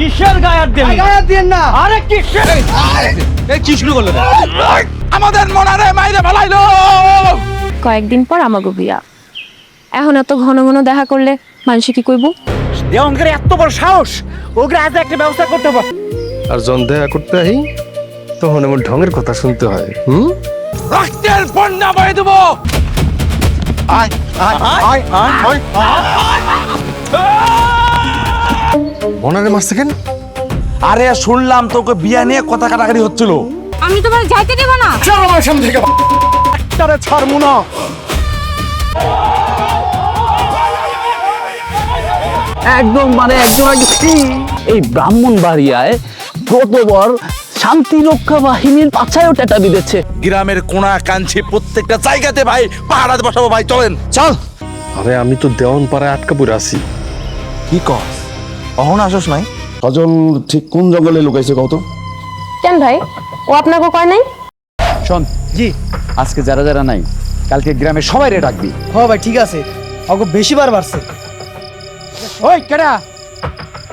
কিসের গায়ার দেন? গায়ার দেন না। আরে কিসের? এই কি শুরু করলেন? আমাদের মনারে মাইরে ফেলাইলো। কয়েকদিন পর আমাগো বিয়া। এখন এত ঘন ঘন দেখা করলে মানুষ কি কইব? দেওয়ানগের এত বড় সাহস, ওকে আজ একটা ব্যবস্থা করতে হবে। আর জন দেখা করতে আহি তখন আমার ঢঙের কথা শুনতে হয়। রক্তের বন্যা বয়ে দেবো। আয় আয় আয় আয় মনারে মারছে কেন? আরে শুনলাম তোকে বিয়া নিয়ে কথা কাটাকাটি হচ্ছিল। আমি তোমার যাইতে দেব না। চল আমার সামনে থেকে। একটারে ছাড়মু না। একদম এই ব্রাহ্মণবাড়িয়ায় গতবার শান্তি রক্ষা বাহিনীর পাছায়ও টেটা দিতেছে। গ্রামের কোনা কাঞ্চি প্রত্যেকটা জায়গাতে ভাই পাহাড়াতে বসাবো ভাই, চলেন। চল। আরে আমি তো দেওয়ান পাড়ায় আটকা পড়ে আছি। কি কস? অহন আসস নাই? সজল ঠিক কোন জঙ্গলে লুকাইছে কত? কেন ভাই, ও আপনাকে কয় নাই? শোন জি, আজকে যারা যারা নাই কালকে গ্রামে সবাই রে ডাকবি। হ্যাঁ ভাই ঠিক আছে, ওকে বেশিবার বাড়ছে। ওই কেডা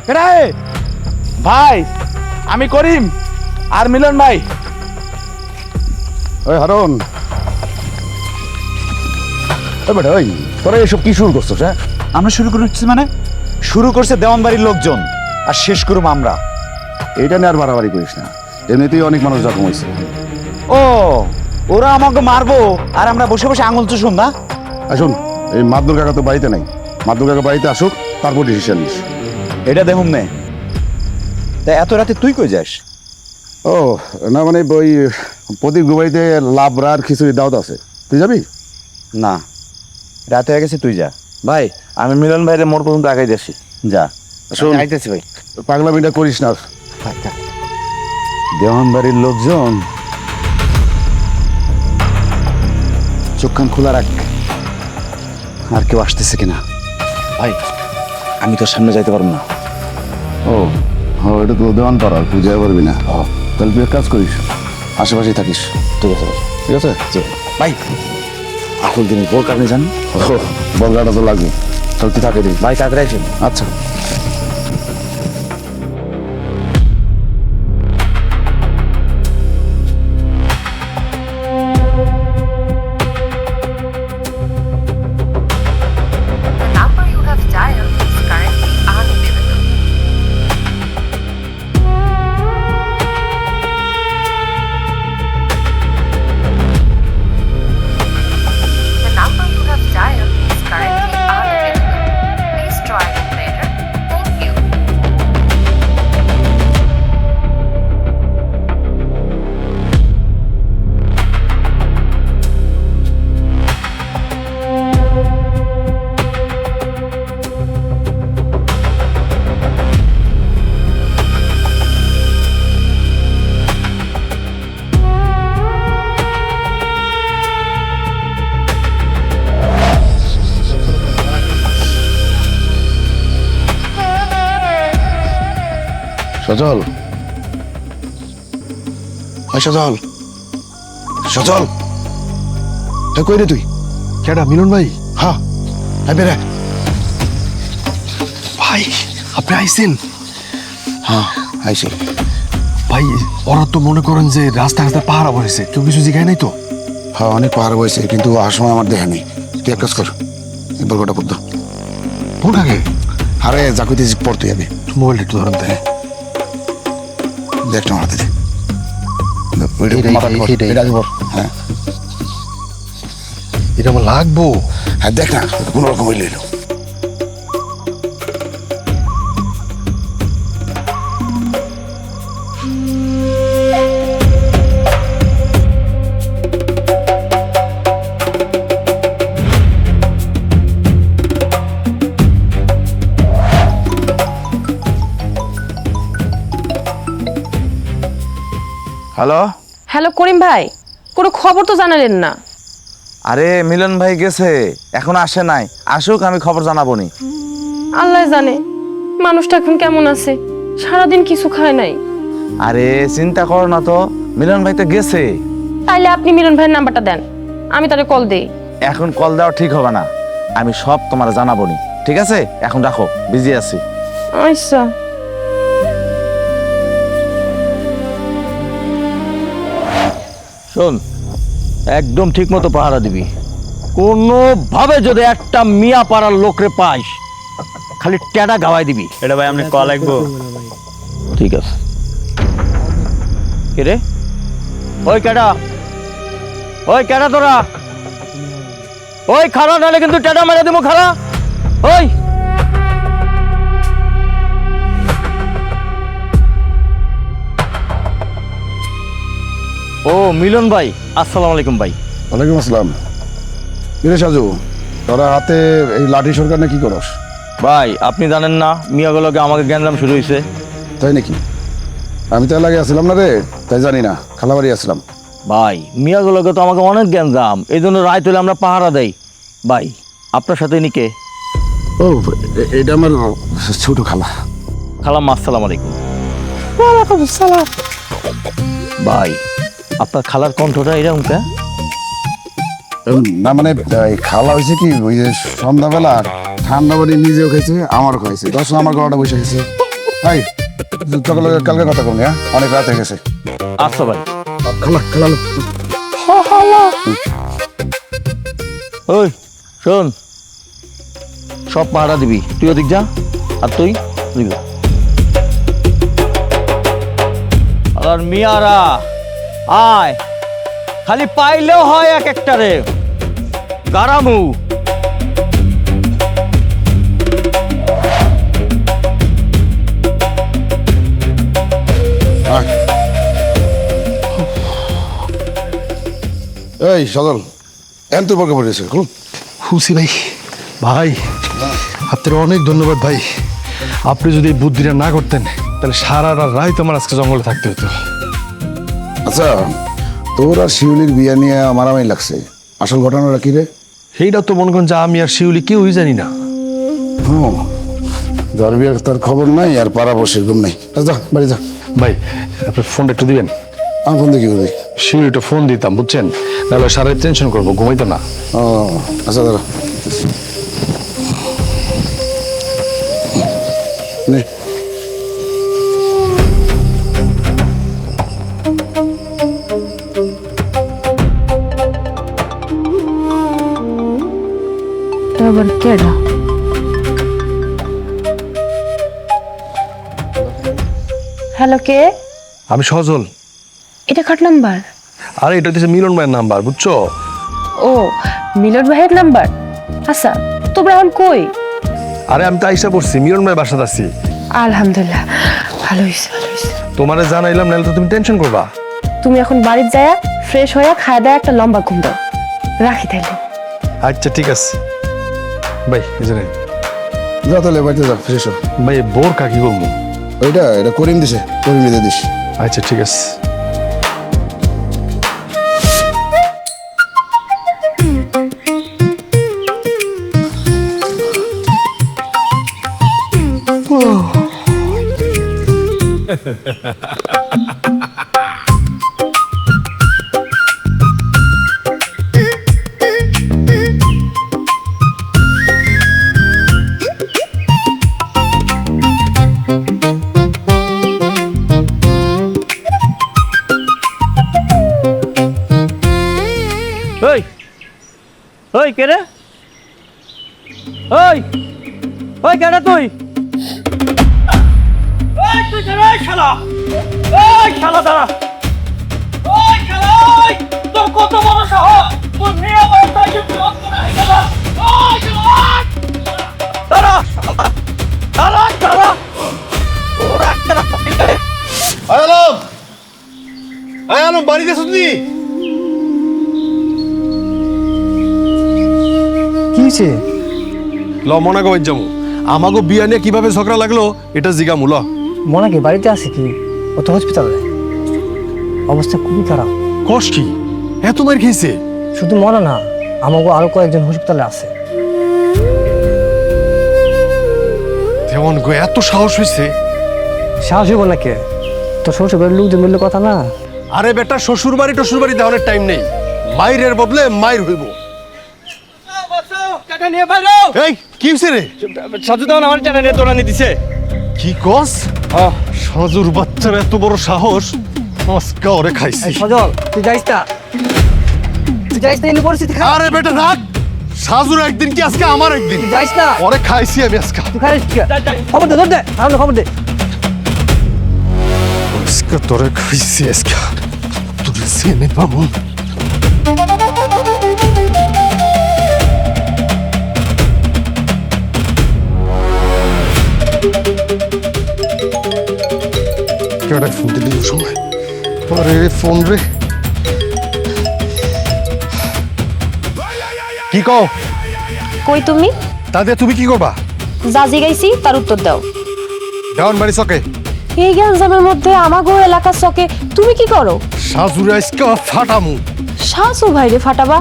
কেডা? ভাই আমি করিম আর মিলন ভাই। ওই হারন, ওই বেটা ওই তোরা এসব কি শুরু করছিস? হ্যাঁ, আমরা শুরু করছি মানে শুরু করছে দেওয়ানবাড়ির লোকজন আর শেষ করব আমরা। এইটা নিয়ে আর বাড়াবাড়ি করিস না, এমনিতেই অনেক মানুষ জখম হয়েছে। ও ওরা আমাকে মারবো আর আমরা বসে বসে আঙুল চুষুম না? আসুন, এই মাদুর কাকা তো বাড়িতে নাই, মাদুর কাকা বাড়িতে আসুক তারপর ডিসিশন নিস। এটা দেখুন নে। তা এত রাতে তুই কই যাস? ও না, মানে ওই প্রদীপ বাড়িতে লাবড়া আর খিচুড়ি দাওয়াত আছে, তুই যাবি? না, রাতে হয়ে গেছে, তুই যা। ভাই আমি মিলন ভাইরে মোড় পর্যন্ত আগাই যাচ্ছি। যা। শোন, আইতেছি ভাই। পাগলামিটা করিস না। দেওয়ানবাড়ির লোকজন চোখ কান খোলা রাখ, আর কেউ আসতেছে কিনা। ভাই আমি তোর সামনে যাইতে পারবো না। ও হ্যাঁ, এটা তো দেওয়ান পাড়া, তুই যাই পারবি না। তাহলে তুই এক কাজ করিস, আশেপাশেই থাকিস। ঠিক আছে ভাই। ঠিক আছে? জি ভাই, আসল দিনের বোর কারণে জান বলগাটা তো লাগবে, তাহলে তুই থাকে দিস। ভাই তাড়াতাড়ি আসুন। আচ্ছা। The number you have dialed is currently unavailable. The number you have dialed is currently unavailable. Please try it later. Thank you. সজল, ওই সজল, সজল, কই রে তুই? কেডা মিলন ভাই? হ্যাঁ, বেড়ে। ভাই আপনি আইছেন? হ্যাঁ আইসি। ভাই ওরা তো মনে করেন যে রাস্তা রাস্তা পাহারা পড়েছে, কেউ কিছু জিগায় নাই তো? হ্যাঁ অনেক পাহাড় বয়েছে, কিন্তু আর সময় আমার দেখা নেই। তুই এক কাজ কর, বলগোটা পড়তো। কোন কাকে? আরে জাকুইতে পড়তে যাবে। মোবাইলটা একটু ধরেন তাই। দেখটা মারাতে দে। হ্যাঁ এটা আমার লাগবো। হ্যাঁ দেখ না, কোনো রকম হইলে এলো। হ্যালো। হ্যালো করিম ভাই, কোনো খবর তো জানালেন না। আরে মিলন ভাই গেছে, এখন আসে নাই, আসুক আমি খবর জানাবো নি। আল্লাহ জানে মানুষটা এখন কেমন আছে, সারাদিন কিছু খায় নাই। আরে চিন্তা করো না তো, মিলন ভাই তো গেছে। তাইলে আপনি মিলন ভাইয়ের নাম্বারটা দেন, আমি তারে কল দেই। এখন কল দেওয়া ঠিক হবে না, আমি সব তোমার জানাবো নি। ঠিক আছে, এখন রাখো, বিজি আছি। আচ্ছা। শোন, একদম ঠিক মতো পাহারা দিবি। কোনোভাবে যদি একটা মিয়া পাড়ার লোকরে পাইস, খালি টেডা গাওয়াই দিবি। এটা ভাই আপনি কল লাগবো। ঠিক আছে। কে রে? ওই কেডা? ওই কেডা তোরা? ওই খাড়া, নাহলে কিন্তু টেডা মেরে দিব। খাড়া ওই। ও মিলন ভাই, আসসালামু আলাইকুম ভাই। ওয়ালাইকুম আসসালাম। কিরে সাজু, তোরা হাতে এই লাঠি সরকার না কি করস? ভাই আপনি জানেন না মিয়াগুলোকে আমাকে গ্যাঞ্জাম শুরু হয়েছে। তাই নাকি? আমি তো এলাকায় আসছিলাম না রে, তাই জানি না। খালাবাড়ি আসলাম। ভাই মিয়াগুলোকে তো আমাকে অনেক গ্যাঞ্জাম, এই জন্য রায় তুলে আমরা পাহারা দেই। ভাই আপনার সাথে নিকে? ও এটা আমার ছোট খালা। খালাম, আসসালামু আলাইকুম। ভাই আপনার খালার কণ্ঠটা এরকম কে? না মানে এই খালা হয়েছে কি, ওই যে সন্ধ্যাবেলা ঠান্ডা বাড়ি নিজেও খেয়েছে, আমারও খাইছে। দশ আমার গলাটা বসে গেছে। ভাই কালকে কথা কম, হ্যাঁ? অনেক রাত হয়ে গেছে। আচ্ছা ভাই। খালা খালা ওই শোন, সব পাহারা দিবি। তুই ওদিক যা, আর তুই দিবি। আর মিয়ারা আয়, খালি পাইলেও হয় এক একটা রে গারামু। এই সদল এন তুই বর্গে পড়েছে। খুশি ভাই, ভাই আপনার অনেক ধন্যবাদ ভাই। আপনি যদি এই বুদ্ধিটা না করতেন তাহলে সারা রাত আমার আজকে জঙ্গলে থাকতে হতো। আচ্ছা, তোর আর শিউলির বিয়ে নিয়ে মারামারি লাগছে, আসল ঘটনাটা কি রে? সেইটা তো মনে করেন যে আমি আর শিউলি কেউই জানি না। হুম, যার বিয়ে তার খবর নাই, আর পাড়া বসে ঘুম নাই। যা বাড়ি যা। ভাই আপনি ফোনটা একটু দিবেন? আমার ফোন দিয়ে কি করবি? শিউলিটা ফোন দিতাম বুঝছেন, নাহলে সারা টেনশন করবো, ঘুমাইতো না। ও আচ্ছা দাঁড়া নে। আবার কেডা? হ্যালো, কে? আমি সজল। এটা কার নাম্বার? আরে এটা হচ্ছে মিলন ভাইয়ের নাম্বার, বুঝছো? ও মিলন ভাইয়ের নাম্বার। আচ্ছা তোমরা এখন কই? আরে আমি তো আইসা পড়ছি, মিলন ভাইয়ের বাসাতে আছি। আলহামদুলিল্লাহ, ভালো হয়েছে ভালো হয়েছে। তোমারে জানাইলাম, নাহলে তো তুমি টেনশন করবা। তুমি এখন বাড়িতে যায়া ফ্রেশ হয়ে খাওয়া দাওয়া একটা লম্বা ঘুম দাও। রাখি তাইলে। আচ্ছা ঠিক আছে ভাই। জানেন যা তাহলে বাড়িতে যা, ফ্রেশ হ। ভাই বোর কাকি করবো? ওইটা এটা করিম দিছে, করিম দিয়ে দিস। আচ্ছা ঠিক আছে। ওই ওই কে রে? ওই ওই কেডা তুই? ওই তুই কেডা? ওই শালা, ওই শালা দাঁড়া। ওই শালা, ওই তোর কত বড় সাহস! তোর মেয়ে আমার তাকে বিরোধ করে গেল। ওই শালা, দাঁড়া দাঁড়া দাঁড়া। ওর একটা আলম, আলম বাড়িতে শুনলি কি হয়েছে? ল মনে কই যাবো, আমাকে বিয়া নিয়ে কিভাবে ঝগড়া লাগলো এটা জিগামু। ল মনে কি বাড়িতে আছে কি? ও তো হসপিটালে, অবস্থা খুবই খারাপ। কষ কি এত মার খেয়েছে? শুধু মনে না, আমাকে আরো কয়েকজন হসপিটালে আছে। তেমন গো এত সাহস হয়েছে? সাহস হইব না কে? তো শ্বশুর বাড়ির লোকজন মিললে কথা না। আরে বেটা শ্বশুর বাড়ি টশুর বাড়ি দেওয়ার টাইম নেই, মাইরের বদলে মাইর হইব। এই কি হইছে রে? সাজু দাও আমার চ্যানেলে তোরানি দিছে। কি কস? সাজুর বাচ্চার এত বড় সাহস, আজকে ওরে খাইছি। সজল তুই যাইস না। তুই যাইস না এনে পরিস্থিতি খারাপ। আরে বেটা রাখ, সাজুর একদিন কি আজকে আমার একদিন, তুই যাইস না, পরে খাইছি আমি আজকে। তুই খাইস কি? খবর দে, ধর দে, সামনে খবর দে। আজকে তোরে খাইছি আজকে, তোরে চেনে পাবো। কেডা ফোন দিলি ওই সময়? আরে ফোন রে, কি কও? কই তুমি? তাদের তুমি কি করবা? যা জিগাইছি তার উত্তর দাও। ডাউন বাড়ি চকে এই গ্যাঞ্জামের মধ্যে আমাগো এলাকার চকে তুমি কি করো? সাজুরে আজকে ফাটামু। সাজু ভাই রে ফাটাবা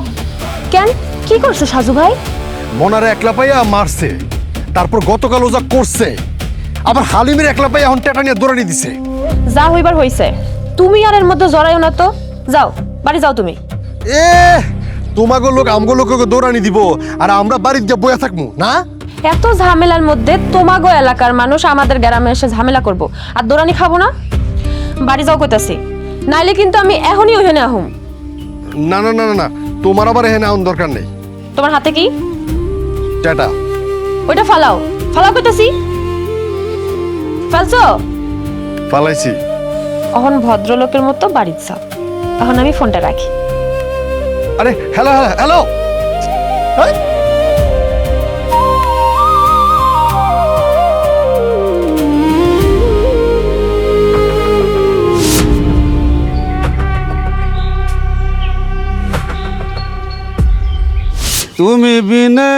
কেন? কি করছো সাজু ভাই? মনারে একলা পাইয়া মারছে, তারপর গতকাল ওজা করছে, আবার হালিমের একলা পাইয়া এখন টেটা নিয়ে দৌড়ানি দিছে। যা হইবার হইছে, তুমি আর এর মধ্যে জড়াইও না তো। যাও বাড়ি যাও তুমি। এ তোমাগো লোক আমগো লোককে দৌড়ানি দিব আর আমরা বাড়িতে গিয়ে বয়া থাকবো না? এত ঝামেলার মধ্যে তোমাগো এলাকার মানুষ আমাদের গ্রামে এসে ঝামেলা করব আর দোরানি খাবো না? বাড়ি যাও কইতাছি, নাইলে কিন্তু আমি এখনই ওখানে আহুম। না না না না না, তোমার আবার এখানে আউন দরকার নেই। তোমার হাতে কি? টেটা। ওইটা ফালাও, ফালাও কইতাছি। ফেলছো? পালাইছি। এখন ভদ্রলোকের মতো বাড়ি যাও। এখন আমি ফোনটা রাখি। আরে হ্যালো হ্যালো হ্যালো, তুমি বিনে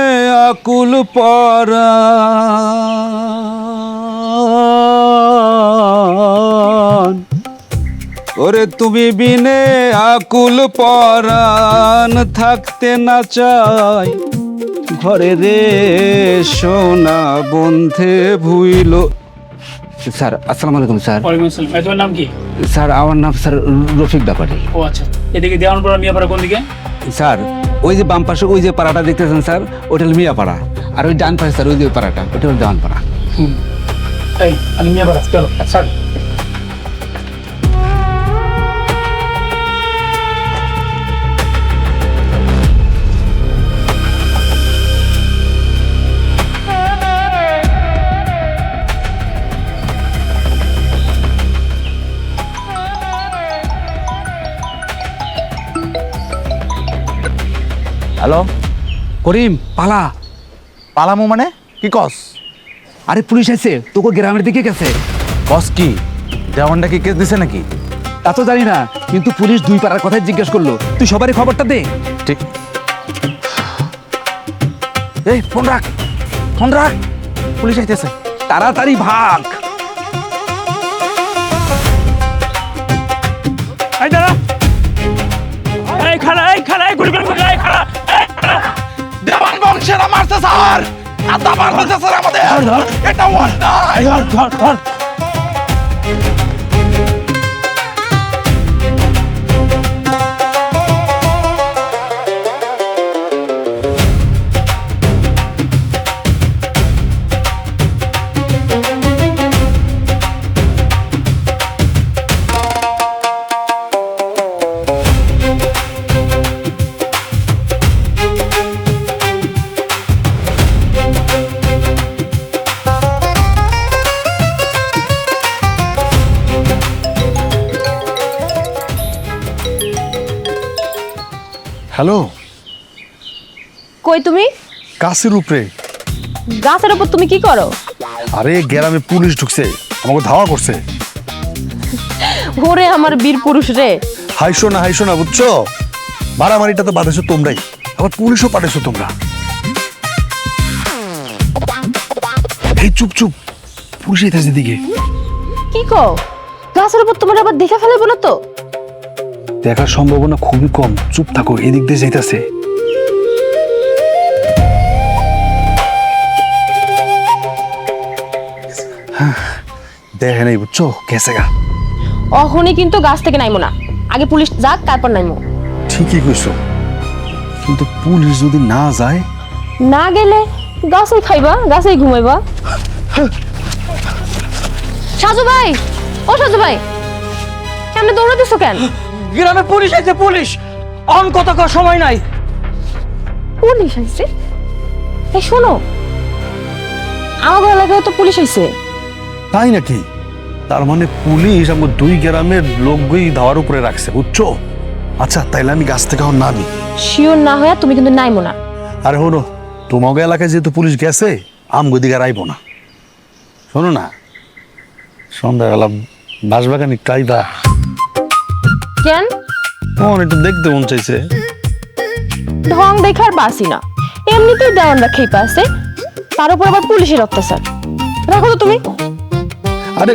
আকুল পরাণ, ওরে তুমি বিনে আকুল পরাণ, থাকতে না চাই ঘরে রে সোনা বন্ধে ভুইল। স্যার আসসালামু আলাইকুম স্যার। ওয়ালাইকুম আসসালাম। তোমার নাম কি? স্যার আমার নাম স্যার রফিক ব্যাপারী। ও আচ্ছা, এদিকে দেওয়ানপাড়া মিয়াপাড়া কোন দিকে? স্যার ওই যে বাম পাশে ওই যে পাড়াটা দেখতেছেন স্যার, ওটা হল মিয়াপাড়া, আর ওই ডান পাশে স্যার ওই যে পাড়াটা ওটা হল দেওয়ানপাড়া। এই আমি মিয়াপাড়া, চলো স্যার। হ্যালো করিম, পালা। পালামো মানে কি কস? আরে পুলিশ আছে, তোকে গ্রামের দিকে গেছে। কস কি? দেওয়ানটা কি কেস দিছে নাকি? তা তো জানি না, কিন্তু পুলিশ দুই পাড়ার কথাই জিজ্ঞেস করলো। তুই সবারই খবরটা দে। ঠিক। এই ফোন রাখ, ফোন রাখ, পুলিশ আইতেছে, তাড়াতাড়ি ভাগ। এই দাঁড়া, এই খাড়া, এই খাড়া, এই গুলি গুলি, এই খাড়া, এই খাড়া। দেওয়ান বংশেরা মারছে স্যার, আর দাবার হচ্ছে স্যার আমাদের। এটা অন্যায়। ধর ধর ধর। হ্যালো। কই তুমি? গাছের উপরে। গাছের উপর তুমি কি করো? আরে গ্রামে পুলিশ ঢুকছে, আমাকে ধাওয়া করছে। ওরে আমার বীর পুরুষ রে। হাইশো না বুঝছো, মারামারিটা তো বাঁধেছো তোমরাই, আবার পুলিশও পাঠাইছো তোমরা। এই চুপ চুপ, পুলিশ আইতাছে দিকে। কি কো? গাছের উপর তোমার আবার দেখে ফেলে বলো তো? দেখার সম্ভাবনা খুবই কম, চুপ থাকো, এদিক দিয়ে যাইতাছে। দেখে নাই বুঝছো, গেছে গা। অহনি কিন্তু গাছ থেকে নাইমো না, আগে পুলিশ যাক তারপর নাইমো। ঠিকই কইছো, কিন্তু পুলিশ যদি না যায়? না গেলে গাছেই খাইবা, গাছেই ঘুমাইবা। সাজু ভাই, ও সাজু ভাই, কেমনে দৌড়াতেছো কেন? গ্রামে পুলিশ আছে, পুলিশ। অন কথা কর সময় নাই। পুলিশ আইছে? এই শোনো, আমাদের এলাকায় তো পুলিশ আইছে। তাই নাকি? তার মানে পুলিশ আমার 2 গ্রামের লোকগুই ধাওয়ার উপরে রাখছে, বুঝছো? আচ্ছা তাইলে আমি গাছ থেকে এখন নামি। শিওর না হয়ে তুমি কিন্তু নাইমো না। আরে হলো তোমাকে এলাকায় যেহেতু পুলিশ গেছে, আমগো দিকে আর আইবো না। শোনো না, সন্ধ্যাবেলা বাঁশবাগান একটু আইবা। কেন? একটু দেখতে মন চাইছে। ঢং দেখার বাসি না, এমনিতেই দেওয়ান রাখাই পাশে, তার উপর আবার পুলিশের অত্যাচার। রাখো তো তুমি। আরে